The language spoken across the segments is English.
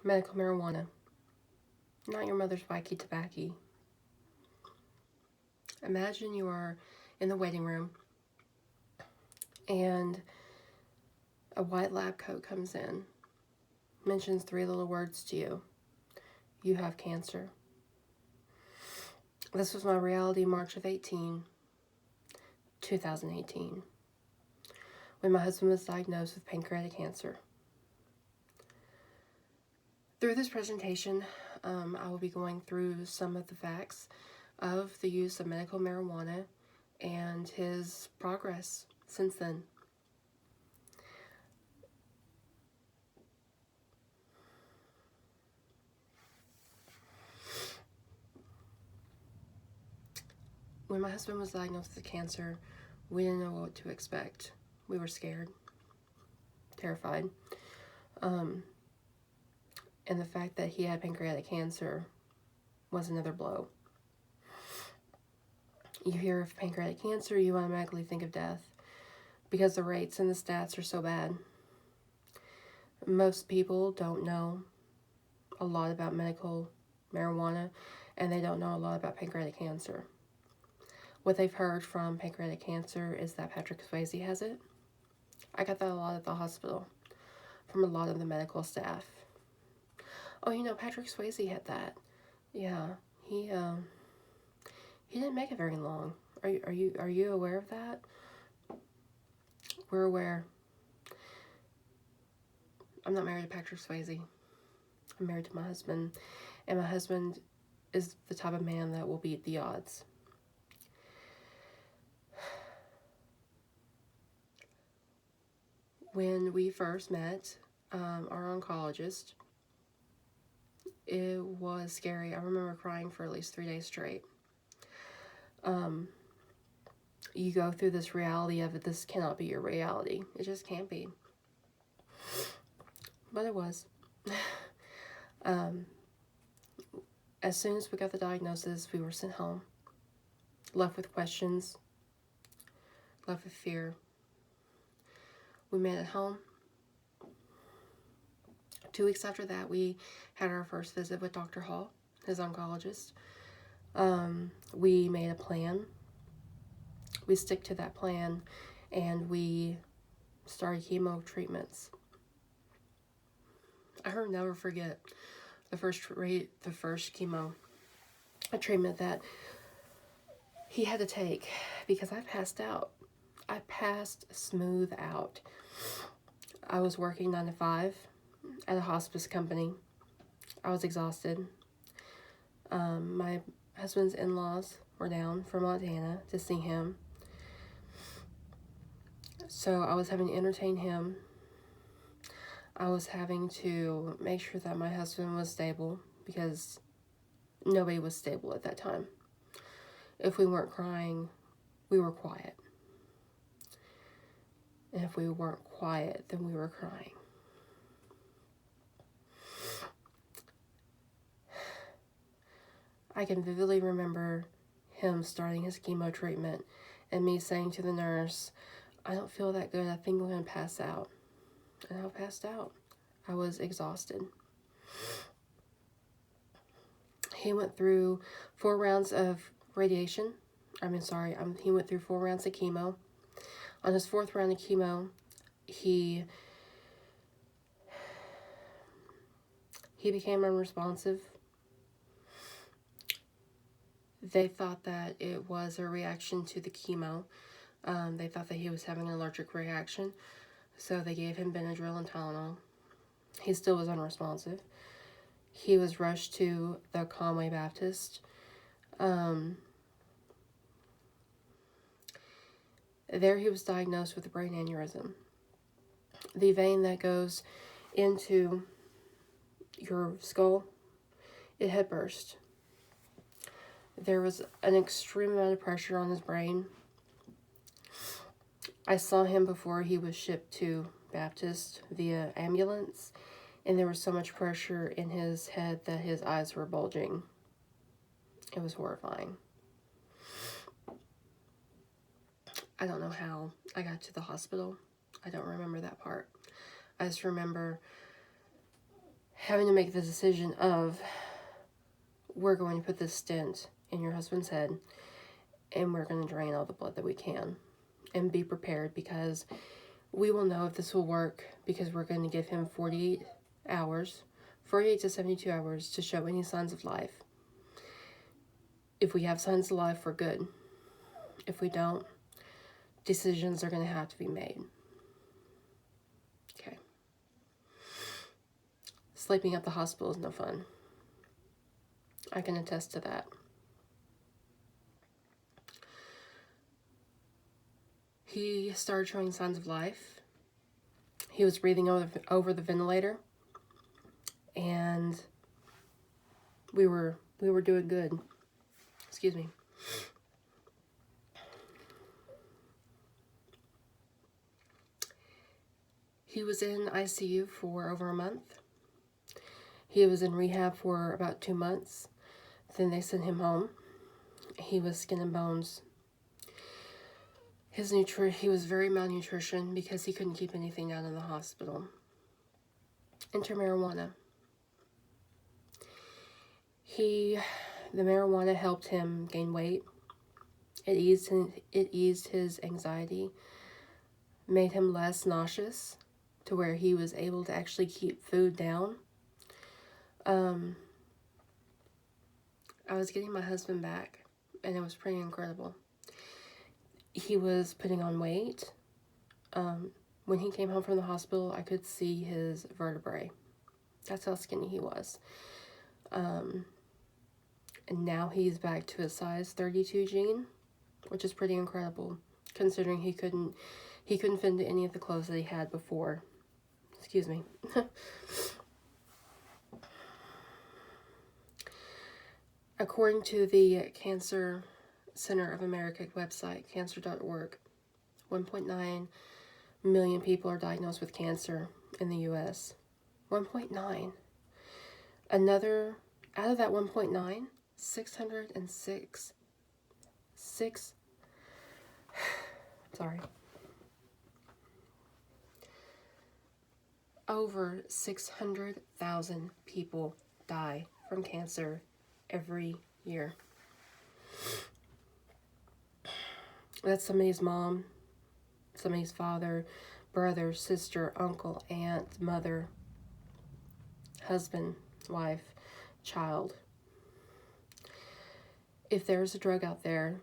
Medical marijuana. Not your mother's wacky tobacco. Imagine you are in the waiting room and a white lab coat comes in, mentions 3 little words to you. You have cancer. This was my reality March of 2018, when my husband was diagnosed with pancreatic cancer. Through this presentation, I will be going through some of the facts of the use of medical marijuana and his progress since then. When my husband was diagnosed with cancer, we didn't know what to expect. We were scared, terrified. And the fact that he had pancreatic cancer was another blow. You hear of pancreatic cancer, you automatically think of death because the rates and the stats are so bad. Most people don't know a lot about medical marijuana, and they don't know a lot about pancreatic cancer. What they've heard from pancreatic cancer is that Patrick Swayze has it. I got that a lot at the hospital from a lot of the medical staff. Oh, you know, Patrick Swayze had that. Yeah, he didn't make it very long. Are you aware of that? We're aware. I'm not married to Patrick Swayze. I'm married to my husband, and my husband is the type of man that will beat the odds. When we first met, our oncologist, it was scary. I remember crying for at least 3 days straight. You go through this reality of it. This cannot be your reality. It just can't be. But it was. As soon as we got the diagnosis, we were sent home. Left with questions. Left with fear. We met at home. 2 weeks after that, we had our first visit with Dr. Hall, his oncologist. We made a plan. We stick to that plan, and we started chemo treatments. I'll never forget the first chemo treatment that he had to take because I passed out. I passed smooth out. I was working 9 to 5 at a hospice company. I was exhausted. My husband's in-laws were down from Montana to see him. So I was having to entertain him. I was having to make sure that my husband was stable because nobody was stable at that time. If we weren't crying, we were quiet. And if we weren't quiet, then we were crying. I can vividly remember him starting his chemo treatment and me saying to the nurse, I don't feel that good. I think I'm going to pass out. And I passed out. I was exhausted. He went through 4 rounds of radiation. He went through 4 rounds of chemo. On his 4th round of chemo, he became unresponsive. They thought that it was a reaction to the chemo. They thought that he was having an allergic reaction, so they gave him Benadryl and Tylenol. He still was unresponsive. He was rushed to the Conway Baptist. There he was diagnosed with a brain aneurysm. The vein that goes into your skull, it had burst. There was an extreme amount of pressure on his brain. I saw him before he was shipped to Baptist via ambulance, and there was so much pressure in his head that his eyes were bulging. It was horrifying. I don't know how I got to the hospital. I don't remember that part. I just remember having to make the decision of, we're going to put this stent in your husband's head and we're going to drain all the blood that we can, and be prepared, because we will know if this will work, because we're going to give him 48 to 72 hours to show any signs of life. If we have signs of life, we're good. If we don't, decisions are going to have to be made. Okay. Sleeping at the hospital is no fun. I can attest to that. He started showing signs of life. He was breathing over the ventilator, and we were doing good. Excuse me. He was in ICU for over a month. He was in rehab for about 2 months. Then they sent him home. He was skin and bones. He was very malnutrition because he couldn't keep anything out of the hospital. Enter marijuana. The marijuana helped him gain weight. It eased his anxiety, made him less nauseous, to where he was able to actually keep food down. I was getting my husband back, and it was pretty incredible. He was putting on weight. When he came home from the hospital, I could see his vertebrae. That's how skinny he was. And now he's back to his size 32 jean, which is pretty incredible, considering he couldn't fit into any of the clothes that he had before. Excuse me. According to the Cancer Center of America website, cancer.org, 1.9 million people are diagnosed with cancer in the U.S. 1.9. Out of that 1.9, 606. Over 600,000 people die from cancer every year. That's somebody's mom, somebody's father, brother, sister, uncle, aunt, mother, husband, wife, child. If there's a drug out there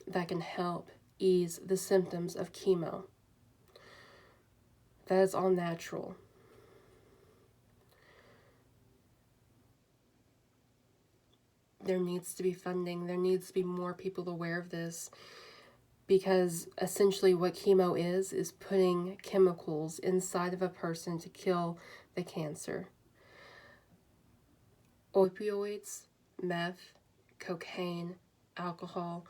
that can help ease the symptoms of chemo, that is all natural. There needs to be funding. There needs to be more people aware of this, because essentially what chemo is putting chemicals inside of a person to kill the cancer. Opioids, meth, cocaine, alcohol,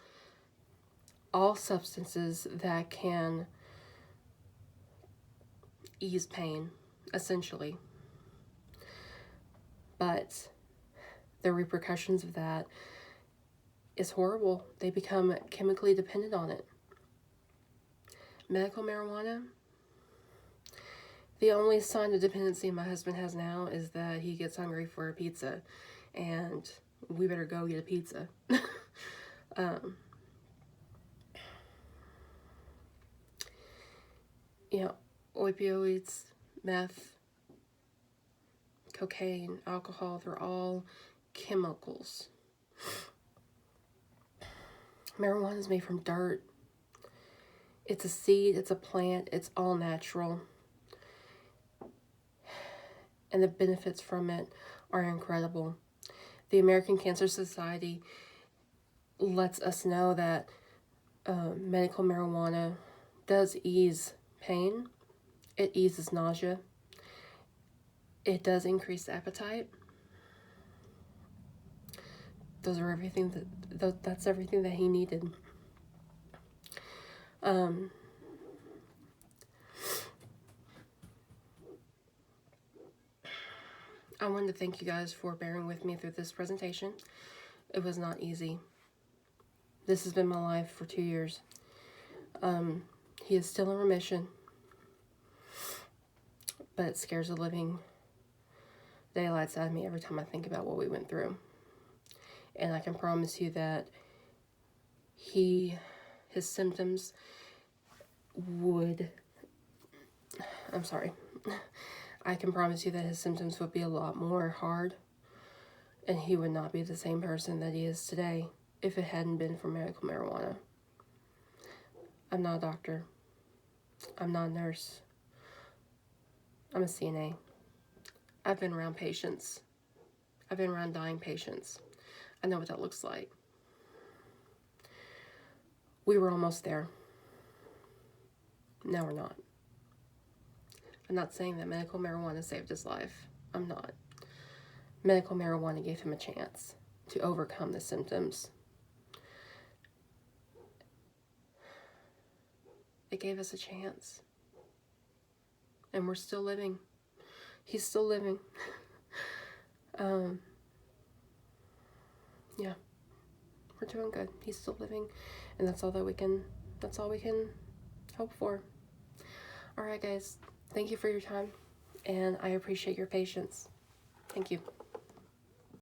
all substances that can ease pain, essentially. But the repercussions of that is horrible. They become chemically dependent on it. Medical marijuana, the only sign of dependency my husband has now is that he gets hungry for a pizza, and we better go get a pizza. Opioids, meth, cocaine, alcohol, they're all chemicals. Marijuana is made from dirt. It's a seed, it's a plant, it's all natural. And the benefits from it are incredible. The American Cancer Society lets us know that medical marijuana does ease pain. It eases nausea. It does increase appetite. That's everything that he needed. I wanted to thank you guys for bearing with me through this presentation. It was not easy. This has been my life for 2 years. He is still in remission, but it scares the living daylights out of me every time I think about what we went through. And I can promise you that his symptoms would, I'm sorry, I can promise you that his symptoms would be a lot more hard, and he would not be the same person that he is today if it hadn't been for medical marijuana. I'm not a doctor. I'm not a nurse. I'm a CNA. I've been around patients. I've been around dying patients. I know what that looks like. We were almost there. Now we're not. I'm not saying that medical marijuana saved his life. I'm not. Medical marijuana gave him a chance to overcome the symptoms. It gave us a chance. And we're still living. He's still living. Yeah. We're doing good. He's still living. And that's all we can hope for. Alright guys, thank you for your time, and I appreciate your patience. Thank you.